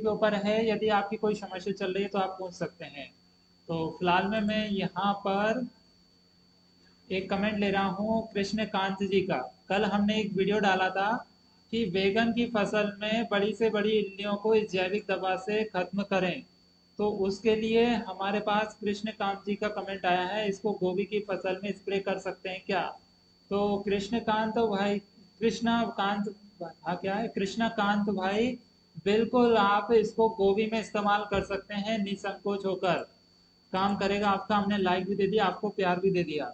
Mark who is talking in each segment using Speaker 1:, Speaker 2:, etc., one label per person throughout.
Speaker 1: के ऊपर है, यदि आपकी कोई समस्या चल रही है तो आप पूछ सकते हैं। तो फिलहाल में मैं यहाँ पर एक कमेंट ले रहा हूँ कृष्णकांत जी का। कल हमने एक वीडियो डाला था कि बैगन की फसल में बड़ी से बड़ी इल्लियों को इस जैविक दवा से खत्म करें। तो उसके लिए हमारे पास कृष्णकांत जी का कमेंट आया है, इसको गोभी की फसल में स्प्रे कर सकते हैं क्या? तो कृष्णकांत भाई, कृष्णकांत, हाँ क्या है, कृष्णकांत भाई, बिल्कुल आप इसको गोभी में इस्तेमाल कर सकते हैं निसंकोच होकर। काम करेगा आपका। हमने लाइक भी दे दिया, आपको प्यार भी दे दिया।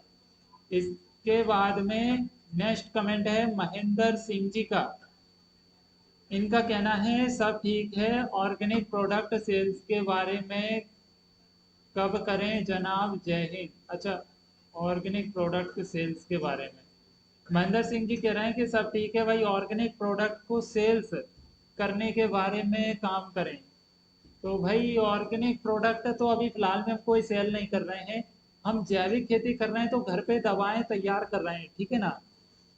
Speaker 1: इसके बाद में नेक्स्ट कमेंट है महेंद्र सिंह जी का। इनका कहना है सब ठीक है, ऑर्गेनिक प्रोडक्ट सेल्स के बारे में कब करें जनाब, जय हिंद। अच्छा, ऑर्गेनिक प्रोडक्ट सेल्स के बारे में महेंद्र सिंह जी कह रहे हैं कि सब ठीक है भाई, ऑर्गेनिक प्रोडक्ट को सेल्स करने के बारे में काम करें। तो भाई ऑर्गेनिक प्रोडक्ट तो अभी फिलहाल में हम कोई सेल नहीं कर रहे हैं। हम जैविक खेती कर रहे हैं तो घर पे दवाएं तैयार कर रहे हैं, ठीक है ना।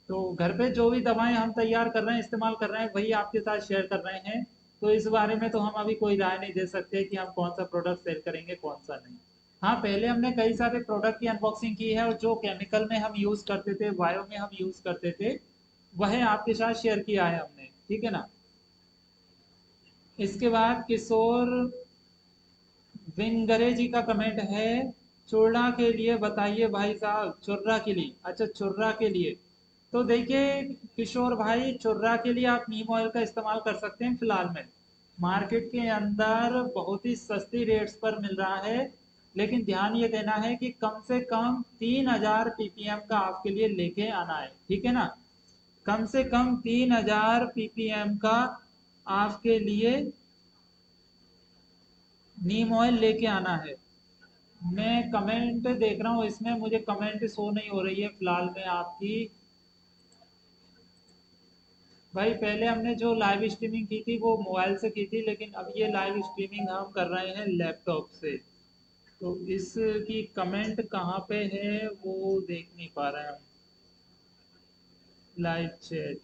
Speaker 1: तो घर पे जो भी दवाएं हम तैयार कर रहे हैं, इस्तेमाल कर रहे हैं, वही आपके साथ शेयर कर रहे हैं। तो इस बारे में तो हम अभी कोई राय नहीं दे सकते कि हम कौन सा प्रोडक्ट सेल करेंगे कौन सा नहीं। हाँ, पहले हमने कई सारे प्रोडक्ट की अनबॉक्सिंग की है, और जो केमिकल में हम यूज करते थे, बायो में हम यूज करते थे, वह आपके साथ शेयर किया है हमने, ठीक है ना। इसके बाद किशोर विंगरे जी का कमेंट है, चुर्रा के लिए बताइए भाई साहब। चुर्रा के लिए, अच्छा चुर्रा के लिए। तो देखिए किशोर भाई, चुर्रा के लिए आप नीम ऑयल का इस्तेमाल कर सकते हैं। फिलहाल में मार्केट के अंदर बहुत ही सस्ती रेट्स पर मिल रहा है, लेकिन ध्यान ये देना है कि कम से कम 3000 ppm का आपके लिए लेके आना है, ठीक है ना। कम से कम 3000 ppm का आपके लिए नीम ऑयल लेके आना है। मैं कमेंट देख रहा हूँ, इसमें मुझे कमेंट शो नहीं हो रही है फिलहाल में आपकी। भाई पहले हमने जो लाइव स्ट्रीमिंग की थी वो मोबाइल से की थी, लेकिन अब ये लाइव स्ट्रीमिंग हम कर रहे हैं लैपटॉप से। तो इसकी कमेंट कहाँ पे है वो देख नहीं पा रहे हैं हम। लाइव चैट,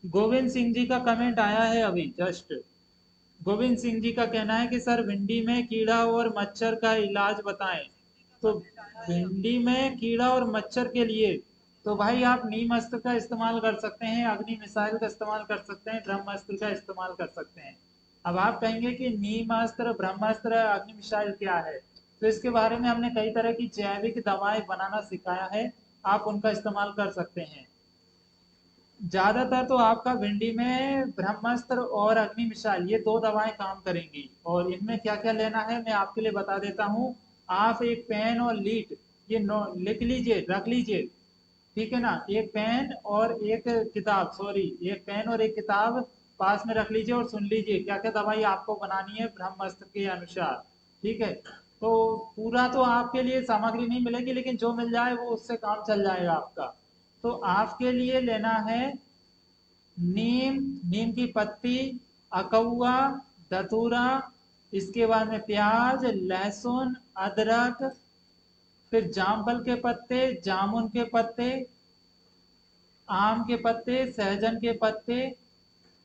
Speaker 1: गोविंद सिंह जी का कमेंट आया है अभी जस्ट। गोविंद सिंह जी का कहना है कि सर भिंडी में कीड़ा और मच्छर का इलाज बताएं। तो भिंडी में कीड़ा और मच्छर के लिए तो भाई आप नीम अस्त्र का इस्तेमाल कर सकते हैं, अग्नि मिसाइल का इस्तेमाल कर सकते हैं, ब्रह्मास्त्र का इस्तेमाल कर सकते हैं। अब आप कहेंगे कि नीम अस्त्र, ब्रह्मास्त्र, अग्नि मिसाइल क्या है? तो इसके बारे में हमने कई तरह की जैविक दवाएं बनाना सिखाया है, आप उनका इस्तेमाल कर सकते हैं। ज्यादातर तो आपका भिंडी में ब्रह्मास्त्र और अग्नि मिसाइल, ये दो दवाएं काम करेंगी। और इनमें क्या क्या लेना है मैं आपके लिए बता देता हूँ। आप एक पेन और लीड, ये लिख लीजिए, रख लीजिए, ठीक है ना। एक पेन और एक किताब, सॉरी, एक पेन और एक किताब पास में रख लीजिए और सुन लीजिए क्या क्या दवाई आपको बनानी है ब्रह्मास्त्र के अनुसार, ठीक है। तो पूरा तो आपके लिए सामग्री नहीं मिलेगी, लेकिन जो मिल जाए वो उससे काम चल जाएगा आपका। तो आपके लिए लेना है नीम, नीम की पत्ती, अकौआ, धतूरा, इसके बाद में प्याज, लहसुन, अदरक, फिर जामफल के पत्ते, जामुन के पत्ते, आम के पत्ते, सहजन के पत्ते,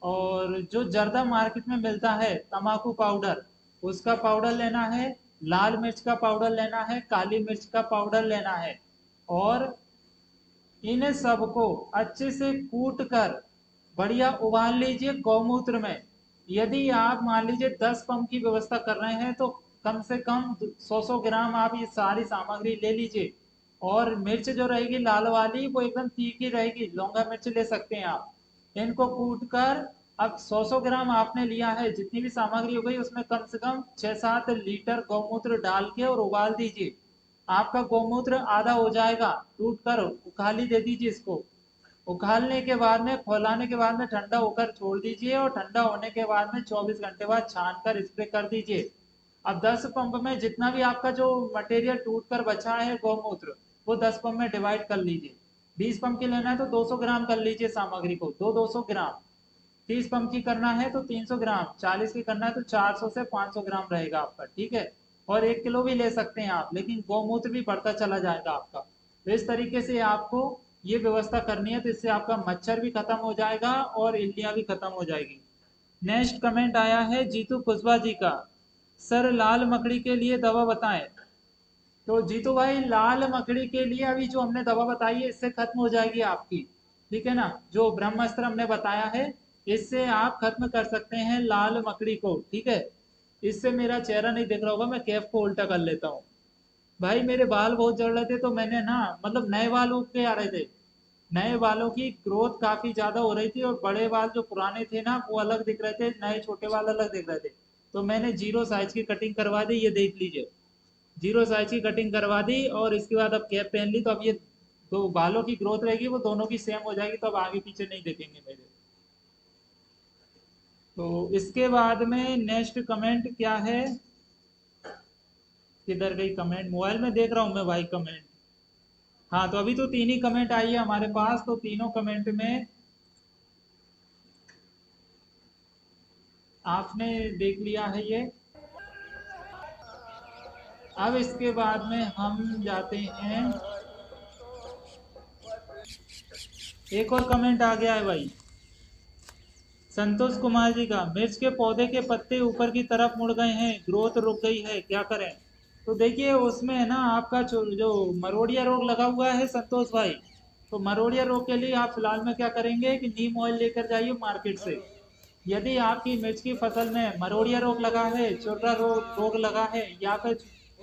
Speaker 1: और जो जर्दा मार्केट में मिलता है तम्बाकू पाउडर, उसका पाउडर लेना है। लाल मिर्च का पाउडर लेना है, काली मिर्च का पाउडर लेना है। और इन सबको अच्छे से कूट कर बढ़िया उबाल लीजिए गौमूत्र में। यदि आप मान लीजिए 10 पंप की व्यवस्था कर रहे हैं तो कम से कम 100 ग्राम आप ये सारी सामग्री ले लीजिए। और मिर्च जो रहेगी लाल वाली वो एकदम तीखी रहेगी, लौंगा मिर्च ले सकते हैं आप। इनको कूट कर, अब 100 ग्राम आपने लिया है, जितनी भी सामग्री हो गई उसमें कम से कम 6-7 लीटर गौमूत्र डाल के और उबाल दीजिए। आपका गौमूत्र आधा हो जाएगा, टूट कर उखाली दे दीजिए इसको। उखालने के बाद में, खौलाने के बाद में ठंडा होकर छोड़ दीजिए, और ठंडा होने के बाद में 24 घंटे बाद छान कर स्प्रे कर दीजिए। अब 10 पंप में जितना भी आपका जो मटेरियल टूट कर बचा है गौमूत्र, वो 10 पंप में डिवाइड कर लीजिए। 20 पंप की लेना है तो 200 ग्राम कर लीजिए सामग्री को, 200 ग्राम। 30 पंप की करना है तो 300 ग्राम, 40 की करना है तो 400 से 500 ग्राम रहेगा आपका, ठीक है। और 1 किलो भी ले सकते हैं आप, लेकिन गौमूत्र भी बढ़ता चला जाएगा आपका। तो इस तरीके से आपको ये व्यवस्था करनी है, तो इससे आपका मच्छर भी खत्म हो जाएगा और इल्लियाँ भी खत्म हो जाएगी। नेक्स्ट कमेंट आया है जीतू कुशवाहा जी का, सर लाल मकड़ी के लिए दवा बताएं। तो जीतू भाई, लाल मकड़ी के लिए अभी जो हमने दवा बताई है इससे खत्म हो जाएगी आपकी, ठीक है ना। जो ब्रह्मास्त्र हमने बताया है इससे आप खत्म कर सकते हैं लाल मकड़ी को, ठीक है। इससे मेरा चेहरा नहीं दिख रहा होगा, मैं कैप को उल्टा कर लेता हूँ। भाई मेरे बाल बहुत झड़ रहे थे, तो मैंने ना मतलब नए बाल उग के आ रहे थे, नए बालों की ग्रोथ काफी ज्यादा हो रही थी, और बड़े बाल जो पुराने थे ना वो अलग दिख रहे थे, नए छोटे बाल अलग दिख रहे थे। तो मैंने जीरो साइज की कटिंग करवा दी, ये देख लीजिए, जीरो साइज की कटिंग करवा दी, और इसके बाद अब कैप पहन ली, तो अब ये दो बालों की ग्रोथ रहेगी वो दोनों की सेम हो जाएगी, तो अब आगे पीछे नहीं देखेंगे मेरे। तो इसके बाद में नेक्स्ट कमेंट क्या है, किधर गई कमेंट, मोबाइल में देख रहा हूँ मैं भाई कमेंट। हाँ, तो अभी तो तीन ही कमेंट आई है हमारे पास, तो तीनों कमेंट में आपने देख लिया है ये। अब इसके बाद में हम जाते हैं, एक और कमेंट आ गया है भाई संतोष कुमार जी का, मिर्च के पौधे के पत्ते ऊपर की तरफ मुड़ गए हैं, ग्रोथ रुक गई है, क्या करें। तो देखिए उसमें है ना आपका जो मरोड़िया रोग लगा हुआ है संतोष भाई, तो मरोड़िया रोग के लिए आप फिलहाल में क्या करेंगे कि नीम ऑयल लेकर जाइए मार्केट से। यदि आपकी मिर्च की फसल में मरोड़िया रोग लगा है, चुर्रा रोग लगा है, या फिर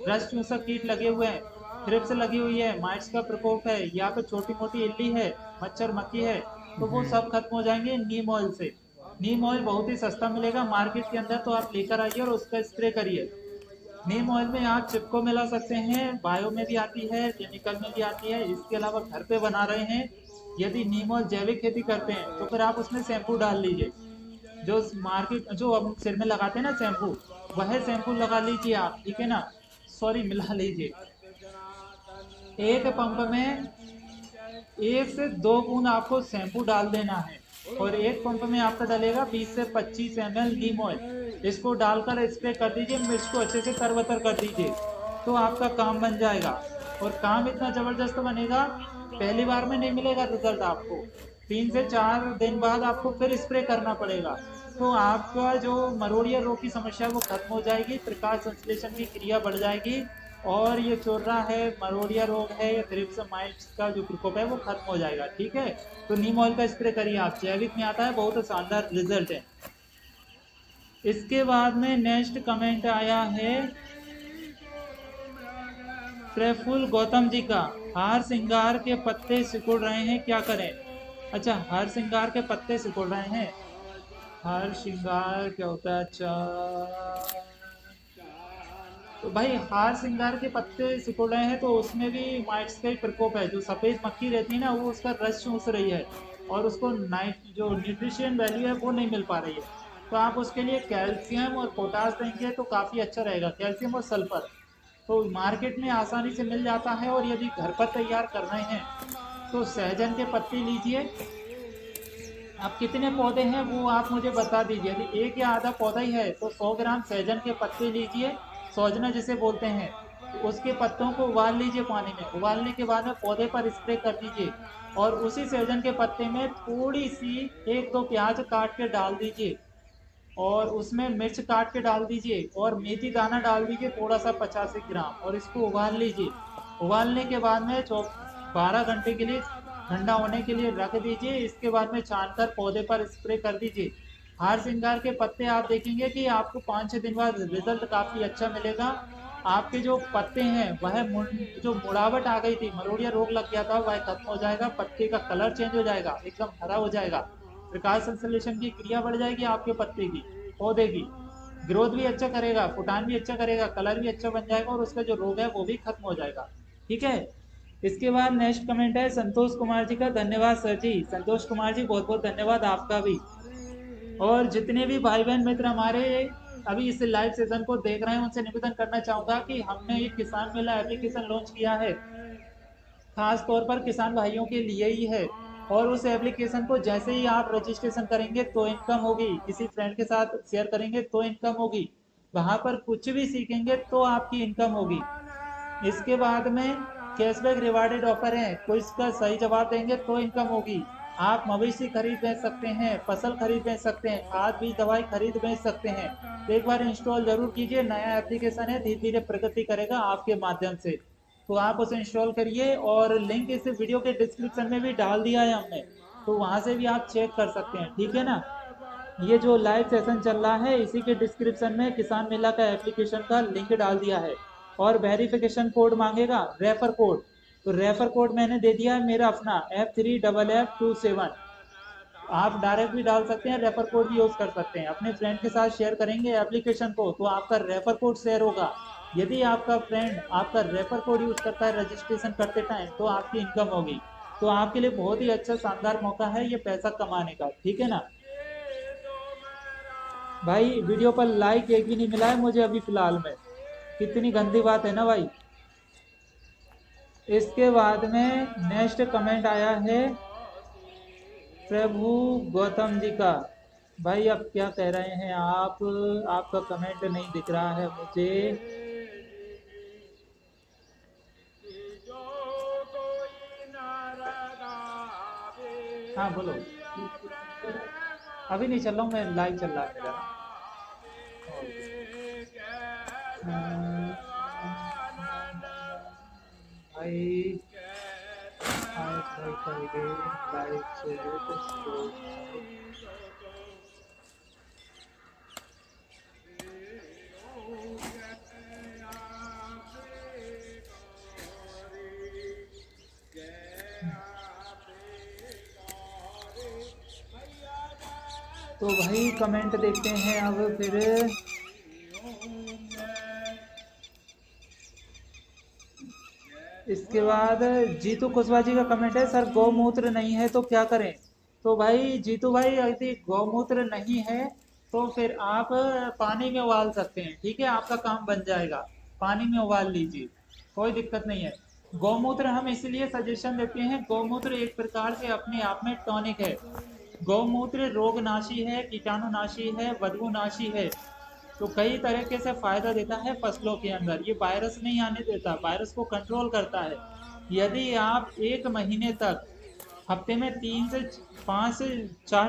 Speaker 1: रस चूसक कीट लगे हुए हैं, थ्रिप्स लगी हुई है, माइट्स का प्रकोप है, या फिर छोटी मोटी इल्ली है, मच्छर मक्खी है, तो वो सब खत्म हो जाएंगे नीम ऑयल से। नीम ऑयल बहुत ही सस्ता मिलेगा मार्केट के अंदर, तो आप लेकर आइए और उसका स्प्रे करिए। नीम ऑयल में आप चिपको मिला सकते हैं, बायो में भी आती है, केमिकल में भी आती है। इसके अलावा घर पे बना रहे हैं, यदि नीम ऑयल जैविक खेती करते हैं तो फिर आप उसमें शैम्पू डाल लीजिए, जो मार्केट जो हम सिर में लगाते हैं ना शैम्पू, वह शैम्पू लगा लीजिए आप, ठीक है ना, सॉरी मिला लीजिए। एक पंप में 1 से 2 बूंद आपको शैम्पू डाल देना है, और एक पंप में आपका डलेगा 20 से 25 ml नीम ऑयल। इसको डालकर स्प्रे कर दीजिए, मिर्च को अच्छे से तरबतर कर दीजिए, तो आपका काम बन जाएगा। और काम इतना जबरदस्त बनेगा, पहली बार में नहीं मिलेगा रिजल्ट आपको, 3 से 4 दिन बाद आपको फिर स्प्रे करना पड़ेगा। तो आपका जो मरोड़िया रोग की समस्या वो खत्म हो जाएगी, प्रकाश संश्लेषण की क्रिया बढ़ जाएगी, और ये चोर्रा है, मरोड़िया रोग है, या थ्रिप्स माइट्स का जो प्रकोप है वो खत्म हो जाएगा, ठीक है। तो नीम ऑयल का स्प्रे करिए आप, जैविक में आता है, बहुत शानदार रिजल्ट है। इसके बाद में नेक्स्ट कमेंट आया है प्रफुल्ल गौतम जी का, हार सिंगार के पत्ते सिकुड़ रहे हैं, क्या करें। अच्छा, हार सिंगार के पत्ते सिकुड़ रहे हैं, हार श्रृंगार क्या होता है, अच्छा। तो भाई हार सिंगार के पत्ते सिकुड़ रहे हैं, तो उसमें भी माइट्स का ही प्रकोप है, जो सफेद मक्खी रहती है ना वो उसका रस चूस रही है, और उसको नाइट जो न्यूट्रिशन वैल्यू है वो नहीं मिल पा रही है। तो आप उसके लिए कैल्शियम और पोटास देंगे तो काफ़ी अच्छा रहेगा, कैल्शियम और सल्फर तो मार्केट में आसानी से मिल जाता है। और यदि घर पर तैयार कर रहे हैं तो सहजन के पत्ते लीजिए, आप कितने पौधे हैं वो आप मुझे बता दीजिए, यदि एक या आधा पौधा ही है तो 100 ग्राम सहजन के पत्ते लीजिए, सौजना जिसे बोलते हैं, तो उसके पत्तों को उबाल लीजिए पानी में, उबालने के बाद में पौधे पर स्प्रे कर दीजिए, और उसी सहजन के पत्ते में थोड़ी सी 1-2 प्याज काट के डाल दीजिए, और उसमें मिर्च काट के डाल दीजिए, और मेथी दाना डाल दीजिए थोड़ा सा 85 ग्राम, और इसको उबाल लीजिए। उबालने के बाद में 12 घंटे के लिए ठंडा होने के लिए रख दीजिए। इसके बाद में छानकर पौधे पर स्प्रे कर दीजिए। हार सिंगार के पत्ते आप देखेंगे कि आपको 5-6 दिन बाद रिजल्ट काफ़ी अच्छा मिलेगा। आपके जो पत्ते हैं वह जो मुड़ावट आ गई थी, मरोड़िया रोग लग गया था, वह खत्म हो जाएगा, पत्ते का कलर चेंज हो जाएगा, एकदम हरा हो जाएगा, प्रकाश संश्लेषण की क्रिया बढ़ जाएगी आपके पत्ते की, पौधे की ग्रोथ भी अच्छा करेगा, फुटान भी अच्छा करेगा, कलर भी अच्छा बन जाएगा, और उसका जो रोग है वो भी खत्म हो जाएगा, ठीक है। इसके बाद नेक्स्ट कमेंट है संतोष कुमार जी का, धन्यवाद सर जी, संतोष कुमार जी बहुत बहुत धन्यवाद आपका भी। और जितने भी भाई बहन मित्र हमारे अभी इस लाइव सेशन को देख रहे हैं उनसे निवेदन करना चाहूंगा कि हमने एक किसान मेला एप्लीकेशन लॉन्च किया है, खास तौर पर किसान भाइयों के लिए ही है। और उस एप्लीकेशन को जैसे ही आप रजिस्ट्रेशन करेंगे तो इनकम होगी, किसी फ्रेंड के साथ शेयर करेंगे तो इनकम होगी, वहां पर कुछ भी सीखेंगे तो आपकी इनकम होगी। इसके बाद में कैशबैक रिवार्डेड ऑफर है, कोई इसका सही जवाब देंगे तो इनकम होगी। आप मवेशी खरीद बेच सकते हैं, फसल खरीद बेच सकते हैं, खाद बीज दवाई खरीद बेच सकते हैं। तो एक बार इंस्टॉल जरूर कीजिए, नया एप्लीकेशन है, धीरे धीरे प्रगति करेगा आपके माध्यम से। तो आप उसे इंस्टॉल करिए और लिंक इस वीडियो के डिस्क्रिप्शन में भी डाल दिया है हमने, तो वहां से भी आप चेक कर सकते हैं, ठीक है ना। ये जो लाइव सेशन चल रहा है इसी के डिस्क्रिप्शन में किसान मेला का एप्लीकेशन का लिंक डाल दिया है। और वेरिफिकेशन कोड मांगेगा, रेफर कोड, तो रेफर कोड मैंने दे दिया है मेरा अपना F3FF27। आप डायरेक्ट भी डाल सकते हैं, रेफर कोड भी यूज कर सकते हैं। अपने फ्रेंड के साथ शेयर करेंगे एप्लीकेशन को तो आपका रेफर कोड शेयर होगा। यदि आपका फ्रेंड आपका रेफर कोड यूज करता है रजिस्ट्रेशन करते टाइम तो आपकी इनकम होगी। तो आपके लिए बहुत ही अच्छा शानदार मौका है ये पैसा कमाने का, ठीक है ना। भाई वीडियो पर लाइक एक भी नहीं मिला है मुझे अभी फिलहाल में, कितनी गंदी बात है ना भाई। इसके बाद में नेक्स्ट कमेंट आया है प्रभु गौतम जी का। भाई अब क्या कह रहे हैं आप, आपका कमेंट नहीं दिख रहा है मुझे। हाँ बोलो। अभी नहीं चल रहा हूँ मैं, लाइव चल रहा है मेरा भाई। लाइव से तो भाई कमेंट देखते हैं अब फिर। इसके बाद जीतू कुशवाहा जी का कमेंट है, सर गौमूत्र नहीं है तो क्या करें। तो भाई जीतू भाई यदि गौमूत्र नहीं है तो फिर आप पानी में उबाल सकते हैं, ठीक है, आपका काम बन जाएगा। पानी में उबाल लीजिए, कोई दिक्कत नहीं है। गौमूत्र हम इसलिए सजेशन देते हैं, गौमूत्र एक प्रकार से अपने आप में टॉनिक है। गौमूत्र रोगनाशी है, कीटाणुनाशी है, बदबूनाशी है। तो कई तरीके से फायदा देता है फसलों के अंदर। ये वायरस नहीं आने देता, वायरस को कंट्रोल करता है। यदि आप एक महीने तक हफ्ते में 4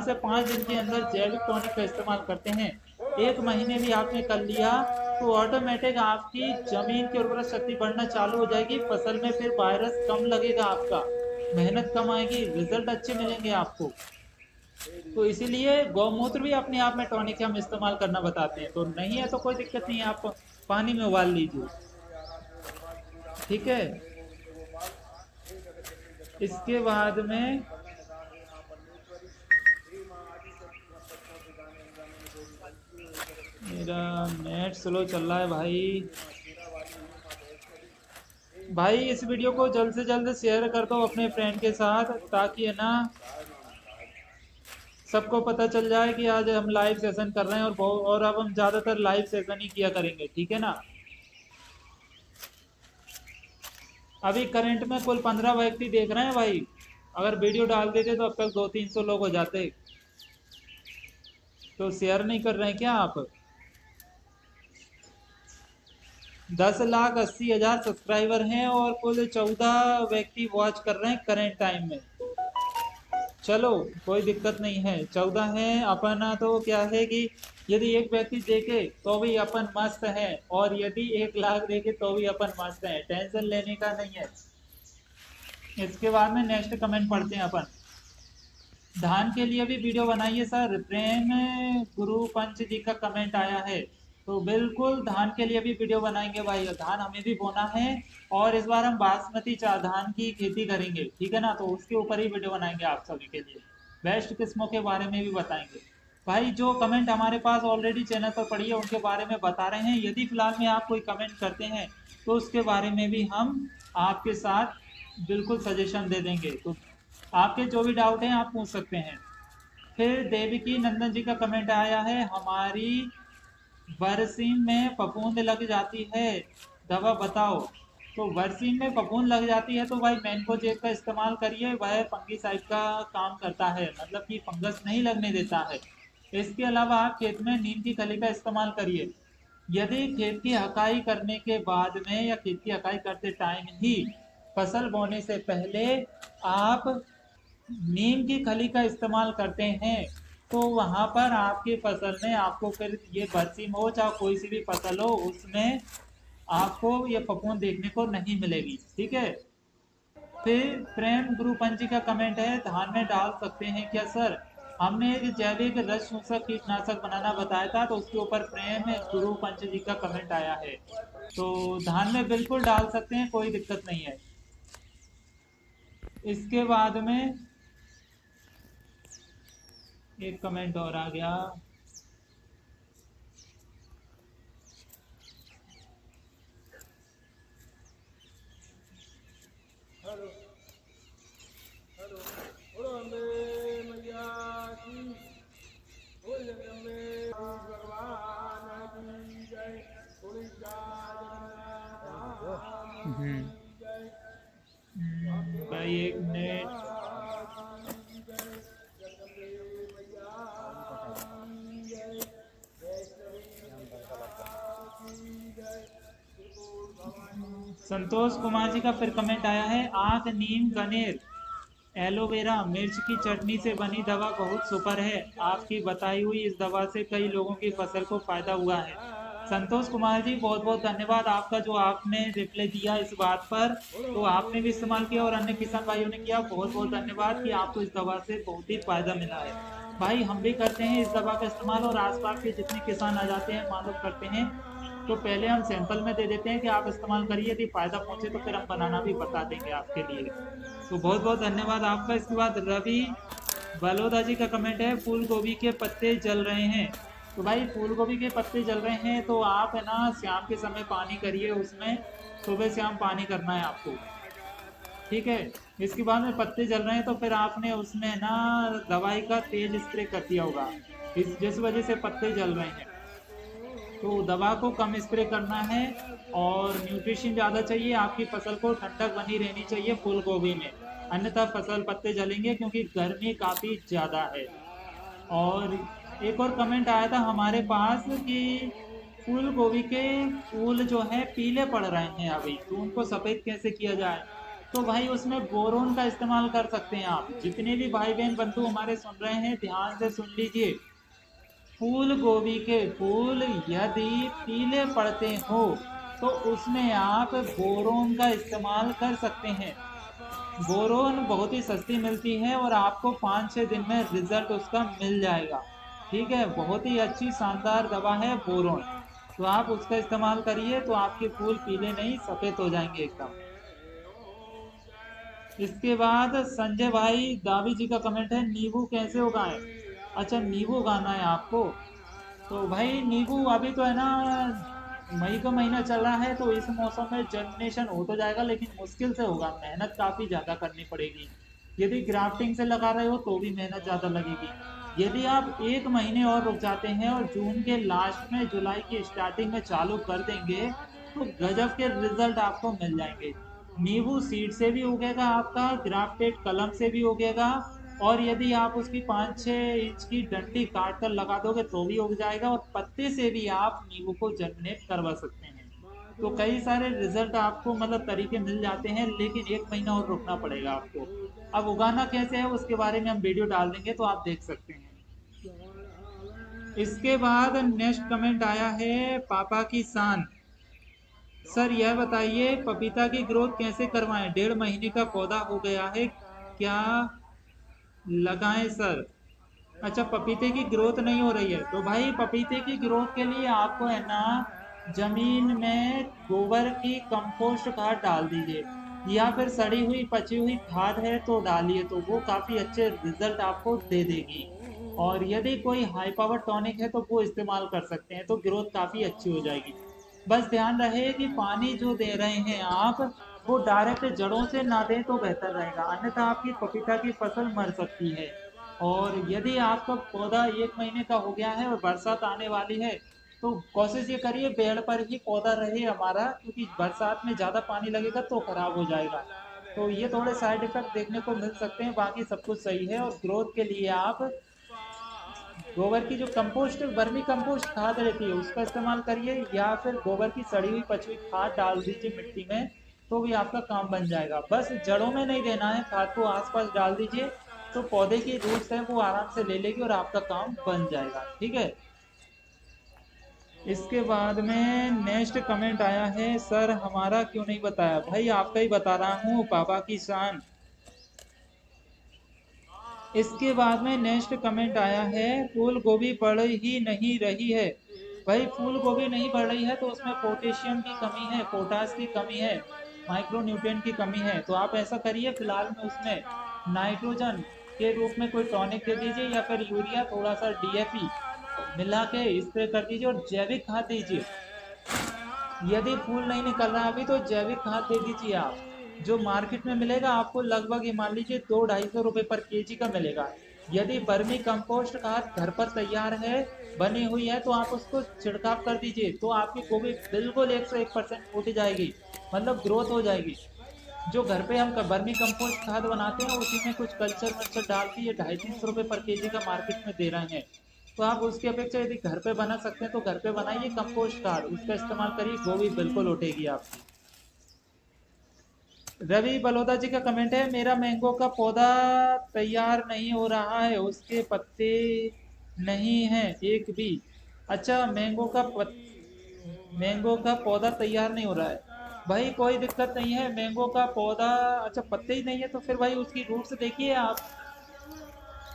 Speaker 1: से 5 दिन के अंदर जैविक टॉनिक का इस्तेमाल करते हैं, एक महीने भी आपने कर लिया तो ऑटोमेटिक आपकी जमीन की उर्वरक शक्ति बढ़ना चालू हो जाएगी, फसल में फिर वायरस कम लगेगा, आपका मेहनत कम आएगी, रिजल्ट अच्छे मिलेंगे आपको। तो इसीलिए गौमूत्र भी अपने आप में टॉनिक हम इस्तेमाल करना बताते हैं। तो नहीं है तो कोई दिक्कत नहीं है, आप पानी में उबाल लीजिए, ठीक है। इसके बाद में मेरा नेट स्लो चल रहा है भाई। भाई इस वीडियो को जल्द से जल्द शेयर कर दो अपने फ्रेंड के साथ, ताकि है ना सबको पता चल जाए कि आज हम लाइव सेशन कर रहे हैं। और अब हम ज्यादातर लाइव सेशन ही किया करेंगे, ठीक है ना। अभी करंट में कुल 15 व्यक्ति देख रहे हैं भाई, अगर वीडियो डाल देते तो अब तक 200-300 लोग हो जाते। तो शेयर नहीं कर रहे हैं क्या आप। 10,80,000 सब्सक्राइबर हैं और कुल 14 व्यक्ति वॉच कर रहे हैं करंट टाइम में। चलो कोई दिक्कत नहीं है, 14 है अपना। तो क्या है कि यदि एक व्यक्ति देखे तो भी अपन मस्त है, और यदि 1 लाख देखे तो भी अपन मस्त है, टेंशन लेने का नहीं है। इसके बाद में नेक्स्ट कमेंट पढ़ते हैं अपन। धान के लिए भी वीडियो बनाइए सर, प्रेम गुरु पंच जी का कमेंट आया है। तो बिल्कुल धान के लिए भी वीडियो बनाएंगे भाई, धान हमें भी बोना है और इस बार हम बासमती धान की खेती करेंगे, ठीक है ना। तो उसके ऊपर ही वीडियो बनाएंगे आप सभी के लिए, बेस्ट किस्मों के बारे में भी बताएंगे। भाई जो कमेंट हमारे पास ऑलरेडी चैनल पर पड़ी है उनके बारे में बता रहे हैं, यदि फिलहाल में आप कोई कमेंट करते हैं तो उसके बारे में भी हम आपके साथ बिल्कुल सजेशन दे देंगे। तो आपके जो भी डाउट हैं आप पूछ सकते हैं। फिर देविकी नंदन जी का कमेंट आया है, हमारी बरसीम में फफूंद लग जाती है, दवा बताओ। तो बरसीम में फफूंद लग जाती है तो भाई मैनकोजेब का इस्तेमाल करिए, वह फंगीसाइड का काम करता है, मतलब कि फंगस नहीं लगने देता है। इसके अलावा आप खेत में नीम की खली का इस्तेमाल करिए। यदि खेत की हकाई करने के बाद में या खेत की हकाई करते टाइम ही फसल बोने से पहले आप नीम की खली का इस्तेमाल करते हैं, तो वहां पर आपकी फसल में आपको फिर ये बरसीम हो चाहे कोई सी भी फसल हो, उसमें आपको ये फफूंद देखने को नहीं मिलेगी। ठीक है। फिर प्रेम गुरुपंजी का कमेंट है, धान में डाल सकते हैं क्या सर? हमने एक जैविक रस शोषक कीटनाशक बनाना बताया था, तो उसके ऊपर प्रेम गुरुपंच जी का कमेंट आया है। तो धान में बिल्कुल डाल सकते हैं, कोई दिक्कत नहीं है। इसके बाद में एक कमेंट और आ गया। भाई एक मिनट। संतोष कुमार जी का फिर कमेंट आया है, आंख, नीम, गनेर, एलोवेरा, मिर्च की चटनी से बनी दवा बहुत सुपर है। आपकी बताई हुई इस दवा से कई लोगों की फसल को फायदा हुआ है। संतोष कुमार जी बहुत बहुत धन्यवाद आपका, जो आपने रिप्लाई दिया इस बात पर। तो आपने भी इस्तेमाल किया और अन्य किसान भाइयों ने किया, बहुत बहुत धन्यवाद कि आपको इस दवा से बहुत ही फायदा मिला है। भाई हम भी करते हैं इस दवा का इस्तेमाल, और आसपास के जितने किसान आ जाते हैं मालूम करते हैं, तो पहले हम सैंपल में दे देते हैं कि आप इस्तेमाल करिए, यदि फायदा पहुंचे तो फिर हम बनाना भी बता देंगे आपके लिए। तो बहुत बहुत धन्यवाद आपका। इसके बाद रवि बलोदा जी का कमेंट है, फूल गोभी के पत्ते जल रहे हैं। तो भाई फूल गोभी के पत्ते जल रहे हैं तो आप है ना शाम के समय पानी करिए उसमें, सुबह शाम पानी करना है आपको। ठीक है। इसके बाद में पत्ते जल रहे हैं तो फिर आपने उसमें ना दवाई का तेज स्प्रे कर दिया होगा, जिस वजह से पत्ते जल रहे हैं। तो दवा को कम स्प्रे करना है, और न्यूट्रिशन ज़्यादा चाहिए। आपकी फसल को ठंडक बनी रहनी चाहिए फूल गोभी में, अन्यथा फसल पत्ते जलेंगे क्योंकि गर्मी काफ़ी ज़्यादा है। और एक और कमेंट आया था हमारे पास कि फूल गोभी के फूल जो है पीले पड़ रहे हैं अभी, तो उनको सफ़ेद कैसे किया जाए? तो भाई उसमें बोरोन का इस्तेमाल कर सकते हैं आप। जितने भी भाई बहन बंधु हमारे सुन रहे हैं ध्यान से सुन लीजिए, फूल गोभी के फूल यदि पीले पड़ते हो तो उसमें आप बोरोन का इस्तेमाल कर सकते हैं। बोरोन बहुत ही सस्ती मिलती है और आपको 5-6 दिन में रिजल्ट उसका मिल जाएगा। ठीक है, बहुत ही अच्छी शानदार दवा है बोरोन, तो आप उसका इस्तेमाल करिए, तो आपके फूल पीले नहीं सफ़ेद हो जाएंगे एकदम। इसके बाद संजय भाई दावी जी का कमेंट है, नींबू कैसे उगाएं? अच्छा नींबू उगाना है आपको। तो भाई नींबू अभी तो है ना मई का महीना चल रहा है, तो इस मौसम में जर्मिनेशन हो तो जाएगा, लेकिन मुश्किल से होगा, मेहनत काफ़ी ज़्यादा करनी पड़ेगी। यदि ग्राफ्टिंग से लगा रहे हो तो भी मेहनत ज़्यादा लगेगी। यदि आप 1 महीने और रुक जाते हैं और जून के लास्ट में जुलाई की स्टार्टिंग में चालू कर देंगे, तो गजब के रिजल्ट आपको मिल जाएंगे। नींबू सीड से भी उगेगा आपका, ग्राफ्टेड कलम से भी उगेगा, और यदि आप उसकी 5-6 इंच की डंडी काट कर लगा दोगे तो भी उग जाएगा, और पत्ते से भी आप नींबू को जर्मिनेट करवा सकते हैं। तो कई सारे रिजल्ट आपको मतलब तरीके मिल जाते हैं, लेकिन 1 महीना और रुकना पड़ेगा आपको। अब उगाना कैसे है उसके बारे में हम वीडियो डाल देंगे, तो आप देख सकते हैं। इसके बाद नेक्स्ट कमेंट आया है पापा की शान, सर यह बताइए पपीता की ग्रोथ कैसे करवाएं? 1.5 महीने का पौधा हो गया है, क्या लगाएं सर? अच्छा पपीते की ग्रोथ नहीं हो रही है, तो भाई पपीते की ग्रोथ के लिए आपको है ना जमीन में गोबर की कंपोस्ट खाद डाल दीजिए, या फिर सड़ी हुई पची हुई खाद है तो डालिए, तो वो काफ़ी अच्छे रिजल्ट आपको दे देगी। और यदि कोई हाई पावर टॉनिक है तो वो इस्तेमाल कर सकते हैं, तो ग्रोथ काफ़ी अच्छी हो जाएगी। बस ध्यान रहे कि पानी जो दे रहे हैं आप, वो डायरेक्ट जड़ों से ना दें तो बेहतर रहेगा, अन्यथा आपकी पपीता की फसल मर सकती है। और यदि आपका पौधा 1 महीने का हो गया है और बरसात आने वाली है, तो कोशिश ये करिए पेड़ पर ही पौधा रहे हमारा, क्योंकि बरसात में ज़्यादा पानी लगेगा तो खराब हो जाएगा। तो ये थोड़े साइड इफेक्ट देखने को मिल सकते हैं, बाकी सब कुछ सही है। और ग्रोथ के लिए आप गोबर की जो कंपोस्ट वर्मी कंपोस्ट खाद रहती है उसका इस्तेमाल करिए, या फिर गोबर की सड़ी हुई पची हुई खाद डाल दीजिए मिट्टी में, तो भी आपका काम बन जाएगा। बस जड़ों में नहीं देना है, खाद को आसपास डाल दीजिए, तो पौधे की रूट्स है वो आराम से ले लेगी और आपका काम बन जाएगा। ठीक है। इसके बाद में नेक्स्ट कमेंट आया है, सर हमारा क्यों नहीं बताया। भाई आपका ही बता रहा हूँ, पापा की शान। इसके बाद में नेक्स्ट कमेंट आया है, फूल गोभी बढ़ ही नहीं रही है। भाई फूल गोभी नहीं बढ़ रही है तो उसमें पोटेशियम की कमी है, पोटास की कमी है, माइक्रो न्यूट्रिएंट की कमी है। तो आप ऐसा करिए, फिलहाल में उसमें नाइट्रोजन के रूप में कोई टॉनिक दे दीजिए, या फिर यूरिया थोड़ा सा डीएपी मिला के स्प्रे कर दीजिए और जैविक खाद दीजिए। यदि फूल नहीं निकल रहा अभी तो जैविक खाद दे दीजिए आप, जो मार्केट में मिलेगा आपको लगभग ये मान लीजिए 200-250 रुपए पर केजी का मिलेगा। यदि वर्मी कंपोस्ट खाद घर पर तैयार है, बनी हुई है, तो आप उसको छिड़काव कर दीजिए, तो आपकी गोभी बिल्कुल 101% उठ जाएगी, मतलब ग्रोथ हो जाएगी। जो घर पे हम वर्मी कंपोस्ट खाद बनाते हैं उसी में कुछ कल्चर वल्चर डाल के ये 250-300 रुपए पर केजी का मार्केट में दे रहे हैं। तो आप उसकी अपेक्षा यदि घर पे बना सकते हैं तो घर पे बनाइए कंपोस्ट खाद, उसका इस्तेमाल करिए, गोभी बिल्कुल उठेगी आपकी। रवि बलोदा जी का कमेंट है, मेरा मैंगो का पौधा तैयार नहीं हो रहा है, उसके पत्ते नहीं है एक भी। अच्छा, मैंगो का पौधा तैयार नहीं हो रहा है। भाई कोई दिक्कत नहीं है, मैंगो का पौधा, अच्छा पत्ते ही नहीं है तो फिर भाई उसकी रूट्स देखिए आप,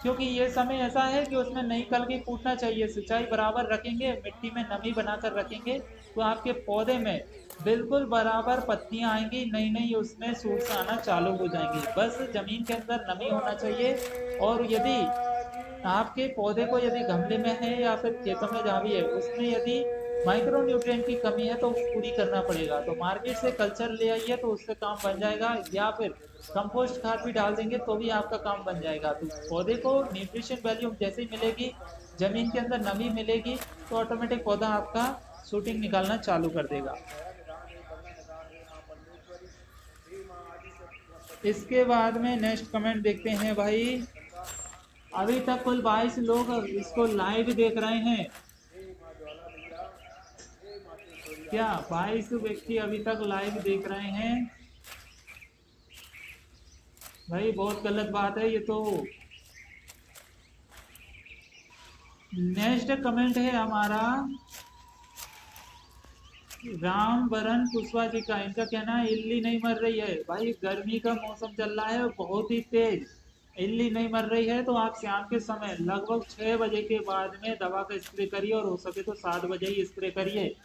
Speaker 1: क्योंकि ये समय ऐसा है कि उसमें नई कलगी फूटना चाहिए। सिंचाई बराबर रखेंगे, मिट्टी में नमी बनाकर रखेंगे, तो आपके पौधे में बिल्कुल बराबर पत्तियां आएंगी, नई नई उसमें सूट्स आना चालू हो जाएंगी। बस जमीन के अंदर नमी होना चाहिए। और यदि आपके पौधे को यदि गमले में है या फिर खेतों में जहाँ भी है उसमें यदि माइक्रो न्यूट्रिएंट की कमी है तो पूरी करना पड़ेगा। तो मार्केट से कल्चर ले आइए तो उससे काम बन जाएगा, या फिर कंपोस्ट खाद भी डाल देंगे तो भी आपका काम बन जाएगा। तो पौधे को न्यूट्रिशन वैल्यू जैसे ही मिलेगी, जमीन के अंदर नमी मिलेगी, तो ऑटोमेटिक पौधा आपका शूटिंग निकालना चालू कर देगा। इसके बाद में नेक्स्ट कमेंट देखते हैं भाई। अभी तक कुल 22 लोग इसको लाइव देख रहे हैं। क्या 22 व्यक्ति अभी तक लाइव देख रहे हैं? भाई बहुत गलत बात है ये तो। नेक्स्ट कमेंट है हमारा राम वरण कुशवाहा जी का। इनका कहना है इल्ली नहीं मर रही है। भाई गर्मी का मौसम चल रहा है बहुत ही तेज, इल्ली नहीं मर रही है तो आप शाम के समय लगभग 6 बजे के बाद में दवा का स्प्रे करिए, और हो सके तो 7 बजे ही स्प्रे करिए।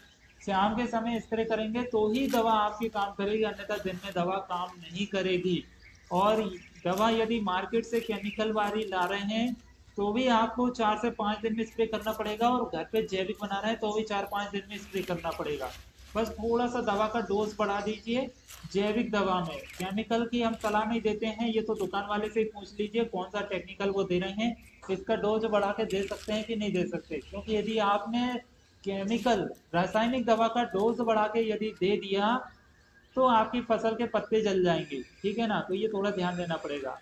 Speaker 1: शाम के समय स्प्रे करेंगे तो ही दवा आपकी काम करेगी, अन्यथा दिन में दवा काम नहीं करेगी। और दवा यदि मार्केट से केमिकल वाली ला रहे हैं तो भी आपको 4 से 5 दिन में स्प्रे करना पड़ेगा, और घर पे जैविक बना रहे हैं तो भी 4-5 दिन में स्प्रे करना पड़ेगा। बस थोड़ा सा दवा का डोज बढ़ा दीजिए। जैविक दवा में केमिकल की हम सलाह नहीं देते हैं, ये तो दुकान वाले से ही पूछ लीजिए कौन सा टेक्निकल वो दे रहे हैं, इसका डोज बढ़ा के दे सकते हैं कि नहीं दे सकते। क्योंकि यदि आपने केमिकल रासायनिक दवा का डोज बढ़ा के यदि दे दिया तो आपकी फसल के पत्ते जल जाएंगे। ठीक है ना, तो ये थोड़ा ध्यान देना पड़ेगा।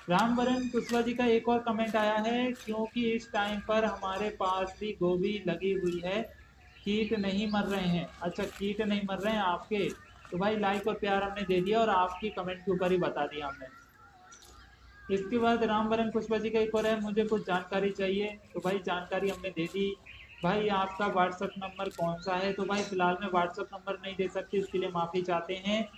Speaker 1: रामवरण कुशवाहा जी का एक और कमेंट आया है, क्योंकि इस टाइम पर हमारे पास भी गोभी लगी हुई है, कीट नहीं मर रहे हैं। अच्छा कीट नहीं मर रहे हैं आपके, तो भाई लाइक और प्यार हमने दे दिया और आपकी कमेंट के ऊपर ही बता दिया हमने। इसके बाद रामवरण कुशवाहा जी का एक और है, मुझे कुछ जानकारी चाहिए। तो भाई जानकारी हमने दे दी। भाई आपका व्हाट्सएप नंबर कौन सा है? तो भाई फिलहाल में व्हाट्सएप नंबर नहीं दे सकते, इसके लिए माफी चाहते हैं।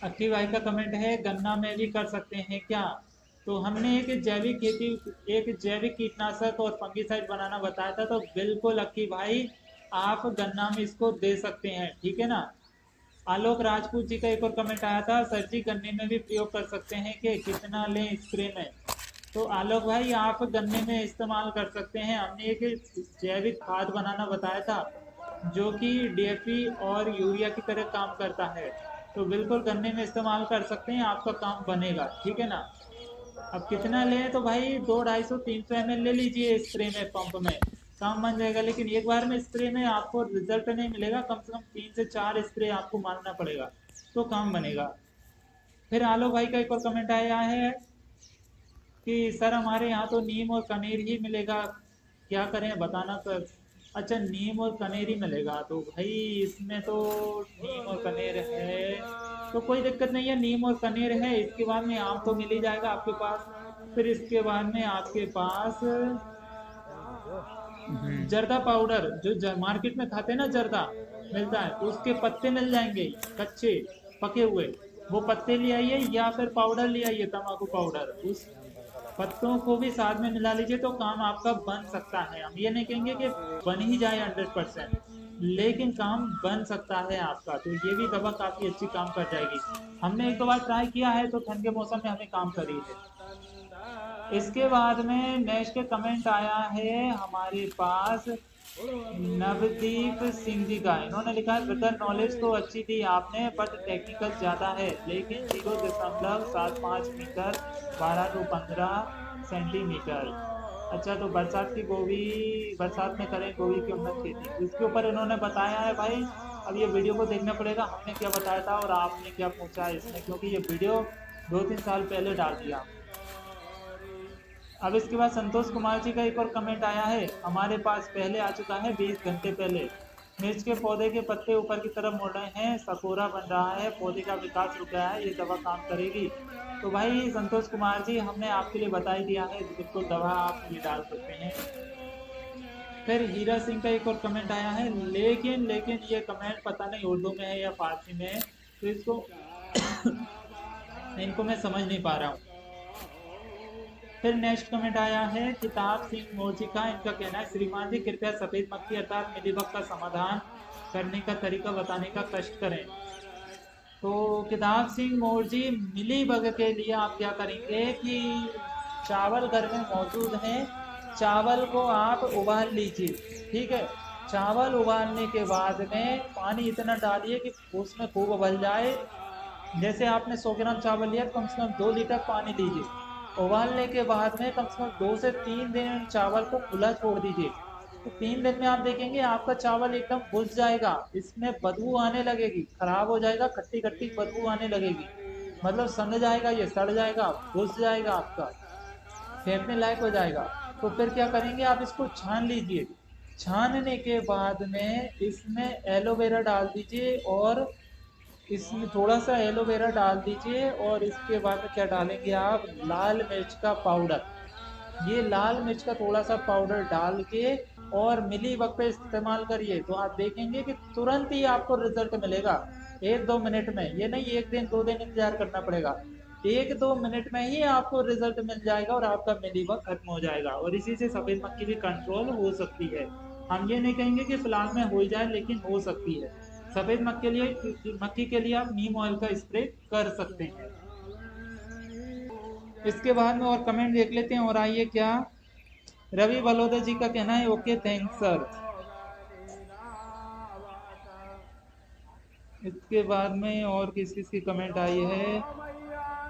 Speaker 1: अक्की भाई का कमेंट है, गन्ना में भी कर सकते हैं क्या? तो हमने एक जैविक खेती, एक जैविक कीटनाशक और फंगिसाइड बनाना बताया था, तो बिल्कुल अक्की भाई आप गन्ना में इसको दे सकते हैं। ठीक है ना। आलोक राजपूत जी का एक और कमेंट आया था, सर जी गन्ने में भी प्रयोग कर सकते हैं कि कितना लें स्प्रे में? तो आलोक भाई आप गन्ने में इस्तेमाल कर सकते हैं। हमने एक जैविक खाद बनाना बताया था जो कि डीएपी और यूरिया की तरह काम करता है, तो बिल्कुल गन्ने में इस्तेमाल कर सकते हैं, आपका काम बनेगा। ठीक है ना। अब कितना लें? तो भाई 200-250-300 ml ले लीजिए स्प्रे में, पंप में काम बन जाएगा। लेकिन एक बार में स्प्रे में आपको रिजल्ट नहीं मिलेगा, कम से कम 3 से 4 स्प्रे आपको मारना पड़ेगा तो काम बनेगा। फिर आलोक भाई का एक और कमेंट आया है कि सर हमारे यहाँ तो नीम और कनेर ही मिलेगा, क्या करें बताना सर। अच्छा, नीम और कनेरी मिलेगा, तो भाई इसमें तो नीम और कनेर है, तो कोई दिक्कत नहीं है, नीम और कनेर है। इसके बाद में आम तो मिल ही जाएगा आपके पास। फिर इसके बाद में आपके पास जर्दा पाउडर, जो मार्केट में खाते हैं ना जर्दा, मिलता है, तो उसके पत्ते मिल जाएंगे, कच्चे पके हुए, वो पत्ते ले आइए, या फिर पाउडर ले आइए, तम्बाकू पाउडर, उस पत्तों को भी साथ में मिला लीजिए, तो काम आपका बन सकता है। हम ये नहीं कहेंगे कि बन ही जाए 100%, लेकिन काम बन सकता है आपका, तो ये भी दवा काफ़ी अच्छी काम कर जाएगी। हमने एक दो बार ट्राई किया है, तो ठंड के मौसम में हमें काम करी है। इसके बाद में नेक्स्ट कमेंट आया है हमारे पास नवदीप सिंह जी का। इन्होंने लिखा है, ब्रदर नॉलेज तो अच्छी दी आपने, बट टेक्निकल ज़्यादा है, लेकिन 0.75 मीटर 12 to 15 सेंटीमीटर। अच्छा, तो बरसात की गोभी, बरसात में करें गोभी की उन्नत खेती, इसके ऊपर इन्होंने बताया है भाई। अब ये वीडियो को देखना पड़ेगा, हमने क्या बताया था और आपने क्या पूछा है इसमें, क्योंकि ये वीडियो 2-3 साल पहले डाल दिया। अब इसके बाद संतोष कुमार जी का एक और कमेंट आया है हमारे पास, पहले आ चुका है 20 घंटे पहले। मिर्च के पौधे के पत्ते ऊपर की तरफ मुड़ रहे हैं, सकोरा बन रहा है, पौधे का विकास रुक गया है, ये दवा काम करेगी? तो भाई संतोष कुमार जी, हमने आपके लिए बता ही दिया है, बिल्कुल दवा आप ये डाल सकते हैं। फिर हीरा सिंह का एक और कमेंट आया है, लेकिन लेकिन ये कमेंट पता नहीं उर्दू में है या फारसी में है, तो इसको इनको मैं समझ नहीं पा रहा हूँ। फिर नेक्स्ट कमेंट आया है किताब सिंह मोची का। इनका कहना है, श्रीमान जी कृपया सफेद मक्खी अर्थात मिलीबग का समाधान करने का तरीका बताने का कष्ट करें। तो किताब सिंह मोर जी, मिलीबग के लिए आप क्या करेंगे कि चावल घर में मौजूद हैं, चावल को आप उबाल लीजिए, ठीक है। चावल उबालने के बाद में पानी इतना डालिए कि उसमें खूब उबल जाए। जैसे आपने 100 ग्राम चावल लिया, कम से कम 2 लीटर पानी लीजिए। उबालने के बाद में कम से कम 2 से 3 दिन चावल को खुला छोड़ दीजिए। तो 3 दिन में आप देखेंगे आपका चावल एकदम घुस जाएगा, इसमें बदबू आने लगेगी, खराब हो जाएगा, खट्टी खट्टी बदबू आने लगेगी, मतलब सड़ जाएगा, ये सड़ जाएगा, घुस जाएगा, आपका फेंकने लायक हो जाएगा। तो फिर क्या करेंगे, आप इसको छान लीजिए। छानने के बाद में इसमें एलोवेरा डाल दीजिए, और इसमें थोड़ा सा एलोवेरा डाल दीजिए, और इसके बाद में क्या डालेंगे आप, लाल मिर्च का पाउडर। ये लाल मिर्च का थोड़ा सा पाउडर डाल के और मिली वक्त पे इस्तेमाल करिए, तो आप देखेंगे कि तुरंत ही आपको रिजल्ट मिलेगा, 1-2 मिनट में। ये नहीं 1 दिन 2 दिन इंतजार करना पड़ेगा, 1-2 मिनट में ही आपको रिजल्ट मिल जाएगा और आपका मिली वक्त खत्म हो जाएगा, और इसी से सफेद मक्खी भी कंट्रोल हो सकती है। हम ये नहीं कहेंगे कि फिलहाल में हो जाए, लेकिन हो सकती है। सफेद मक्खी के लिए आप नीम ऑयल का स्प्रे कर सकते हैं। इसके बाद में और कमेंट देख लेते हैं, और आइए क्या। रवि बलोदा जी का कहना है, ओके थैंक्स सर। इसके बाद में और किस किस की कमेंट आई है,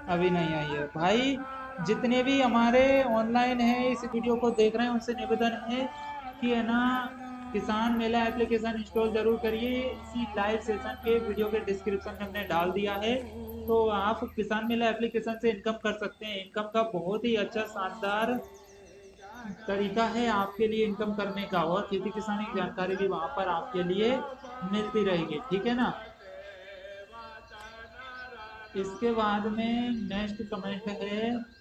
Speaker 1: अभी नहीं आई है भाई। जितने भी हमारे ऑनलाइन हैं इस वीडियो को देख रहे हैं, उनसे निवेदन है कि है ना, किसान मेला एप्लीकेशन इंस्टॉल जरूर करिए। इसी लाइव सेशन के वीडियो के डिस्क्रिप्शन में हमने डाल दिया है, तो आप किसान मेला एप्लीकेशन से इनकम कर सकते हैं। इनकम का बहुत ही अच्छा शानदार तरीका है आपके लिए इनकम करने का, और खेती किसानी की जानकारी भी वहां पर आपके लिए मिलती रहेगी, ठीक है ना। इसके बाद में नेक्स्ट कमेंट है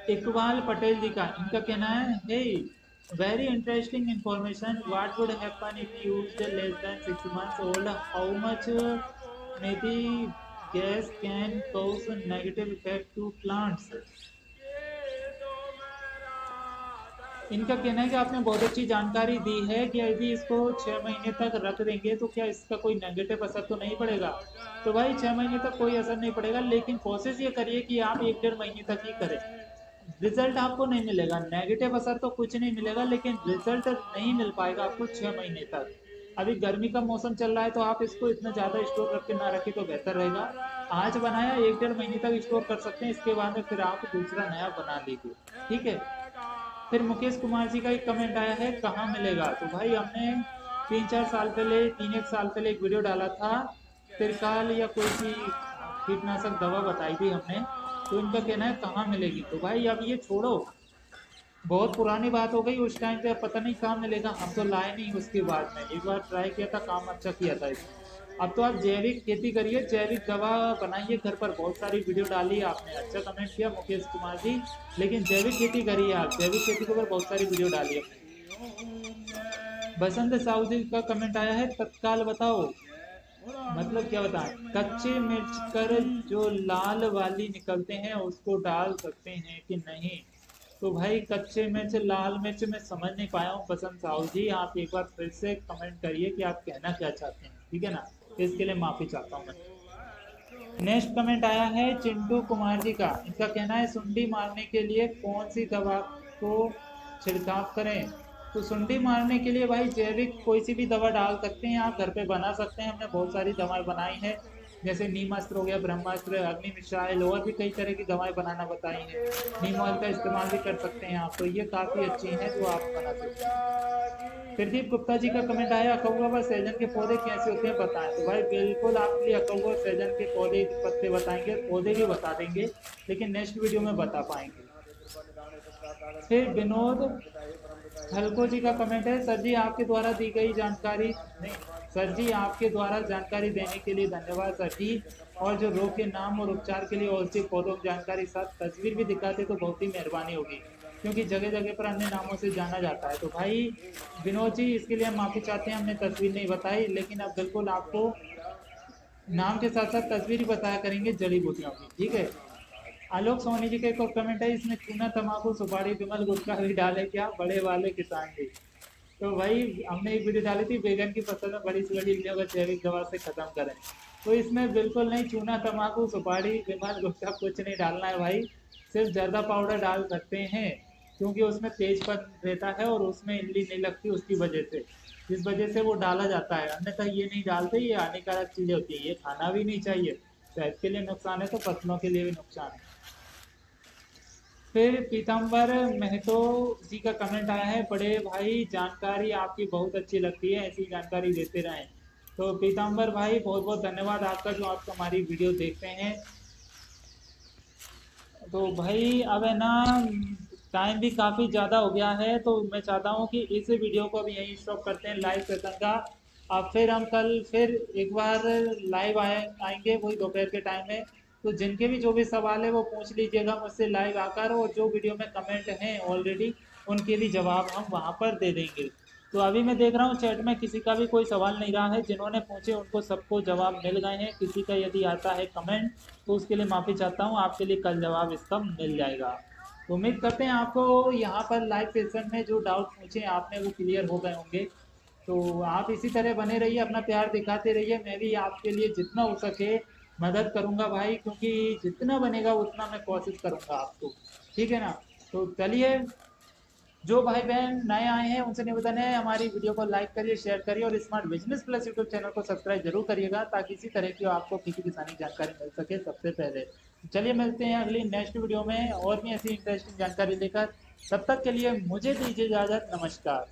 Speaker 1: इकबाल पटेल जी का। इनका कहना है, hey very interesting information, what would happen if used less than 6 months old, how much maybe gas can cause negative effect to plants। इनका कहना है कि आपने बहुत अच्छी जानकारी दी है कि यदि इसको 6 महीने तक रख देंगे तो क्या इसका कोई नेगेटिव असर तो नहीं पड़ेगा। तो भाई 6 महीने तक कोई असर नहीं पड़ेगा, लेकिन कोशिश ये करिए कि आप 1-1.5 महीने तक ही करें। रिजल्ट आपको नहीं मिलेगा, नेगेटिव असर तो कुछ नहीं मिलेगा, लेकिन रिजल्ट नहीं मिल पाएगा आपको 6 महीने तक। अभी गर्मी का मौसम चल रहा है, तो आप इसको इतना ज़्यादा स्टोर करके ना रखें तो बेहतर रहेगा। आज बनाया 1-1.5 महीने तक स्टोर कर सकते हैं, इसके बाद में फिर आप दूसरा नया बना लीजिए, ठीक है। फिर मुकेश कुमार जी का एक कमेंट आया है, कहाँ मिलेगा। तो भाई हमने 3-4 साल पहले, 3-1 साल पहले एक वीडियो डाला था, त्रिकाल या कोई सी कीटनाशक दवा बताई थी हमने, तो इनका कहना है कहाँ मिलेगी। तो भाई अब ये छोड़ो, बहुत पुरानी बात हो गई, उस टाइम पे अब पता नहीं कहाँ मिलेगा, हम तो लाए नहीं। उसके बाद में एक बार ट्राई किया था, काम अच्छा किया था इसमें। अब तो आप जैविक खेती करिए, जैविक दवा बनाइए घर पर, बहुत सारी वीडियो डाली आपने, अच्छा कमेंट किया मुकेश कुमार जी। लेकिन जैविक खेती करिए आप, जैविक खेती के ऊपर बहुत सारी वीडियो डाली आपने। बसंत साहू जी का कमेंट आया है, तत्काल बताओ, मतलब क्या बताएं, कच्चे मिर्च कर जो लाल वाली निकलते हैं उसको डाल सकते हैं कि नहीं। तो भाई कच्चे मिर्च लाल मिर्च मैं समझ नहीं पाया हूँ बसंत साहू जी, आप एक बार फिर से कमेंट करिए कि आप कहना क्या चाहते हैं, ठीक है ना। इसके लिए माफी चाहता हूँ मैं। नेक्स्ट कमेंट आया है चिंटू कुमार जी का, इनका कहना है सुंडी मारने के लिए कौन सी दवा को छिड़काव करें। तो सुंडी मारने के लिए भाई जैविक कोई सी भी दवा डाल सकते हैं, आप घर पे बना सकते हैं, हमने बहुत सारी दवाएं बनाई हैं, जैसे नीमास्त्र हो गया, ब्रह्मास्त्र, अग्नि मिसाइल, और भी कई तरह की दवाएं बनाना बताई हैं। नीम ऑयल का इस्तेमाल भी कर सकते हैं आप, तो ये काफ़ी अच्छी हैं जो आप बना सकते हैं। प्रदीप गुप्ता जी का कमेंट आया, अकौवा व सहजन के पौधे कैसे होते हैं बताएं। तो भाई बिल्कुल आपके लिए अकौवा सहजन के पौधे पत्ते बताएंगे, पौधे भी बता देंगे, लेकिन नेक्स्ट वीडियो में बता पाएंगे। फिर विनोद हल्को जी का कमेंट है, सर जी आपके द्वारा दी गई जानकारी नहीं, सर जी आपके द्वारा जानकारी देने के लिए धन्यवाद सर जी, और जो रोग के नाम और उपचार के लिए औषधि पौधों की जानकारी साथ तस्वीर भी दिखाते तो बहुत ही मेहरबानी होगी, क्योंकि जगह जगह पर अन्य नामों से जाना जाता है। तो भाई विनोद जी इसके लिए हम माफ़ी चाहते हैं, हमने तस्वीर नहीं बताई, लेकिन अब बिल्कुल आपको नाम के साथ साथ तस्वीर ही बताया करेंगे जड़ी बूटियों की, ठीक है। आलोक सोनी जी का एक और कमेंट है, इसमें चूना तंबाकू सुपारी विमल गुटखा भी डाले क्या बड़े वाले किसान जी। तो भाई हमने एक वीडियो डाली थी, बैगन की फसल में बड़ी से बड़ी इल्लियों को जैविक दवा से खत्म करें, तो इसमें बिल्कुल नहीं, चूना तंबाकू सुपारी विमल गुटखा कुछ नहीं डालना है भाई, सिर्फ जर्दा पाउडर डाल सकते हैं, क्योंकि उसमें तेजपन रहता है और उसमें इल्ली नहीं लगती, उसकी वजह से, जिस वजह से वो डाला जाता है, अन्यथा ये नहीं डालते, ये हानिकारक चीज़ें होती है, ये खाना भी नहीं चाहिए, सेहत के लिए नुकसान है तो फसलों के लिए भी नुकसान है। फिर पीताम्बर महतो जी का कमेंट आया है, बड़े भाई जानकारी आपकी बहुत अच्छी लगती है, ऐसी जानकारी देते रहें। तो पीताम्बर भाई बहुत बहुत धन्यवाद आपका, जो आप हमारी वीडियो देखते हैं। तो भाई अब है ना, टाइम भी काफ़ी ज़्यादा हो गया है, तो मैं चाहता हूँ कि इस वीडियो को भी यहीं स्टॉप करते हैं लाइव सेशन का। अब फिर हम कल फिर एक बार लाइव आएंगे वही दोपहर के टाइम में, तो जिनके भी जो भी सवाल है वो पूछ लीजिएगा मुझसे लाइव आकर, और जो वीडियो में कमेंट हैं ऑलरेडी उनके भी जवाब हम वहाँ पर दे देंगे। तो अभी मैं देख रहा हूँ चैट में किसी का भी कोई सवाल नहीं रहा है, जिन्होंने पूछे उनको सबको जवाब मिल गए हैं, किसी का यदि आता है कमेंट तो उसके लिए माफ़ी चाहता हूँ, आपके लिए कल जवाब इसका मिल जाएगा। तो उम्मीद करते हैं आपको यहाँ पर लाइव सेशन में जो डाउट पूछे आपने वो क्लियर हो गए होंगे। तो आप इसी तरह बने रहिए, अपना प्यार दिखाते रहिए, मैं भी आपके लिए जितना हो सके मदद करूँगा भाई, क्योंकि जितना बनेगा उतना मैं कोशिश करूँगा आपको, ठीक है ना। तो चलिए, जो भाई बहन नए आए हैं उनसे निवेदन है, हमारी वीडियो को लाइक करिए, शेयर करिए, और smart business plus YouTube channel को सब्सक्राइब जरूर करिएगा, ताकि इसी तरह की आपको खेती किसानी जानकारी मिल सके सबसे पहले। चलिए मिलते हैं अगली नेक्स्ट वीडियो में और भी ऐसी इंटरेस्टिंग जानकारी लेकर, तब तक के लिए मुझे दीजिए इजाज़त, नमस्कार।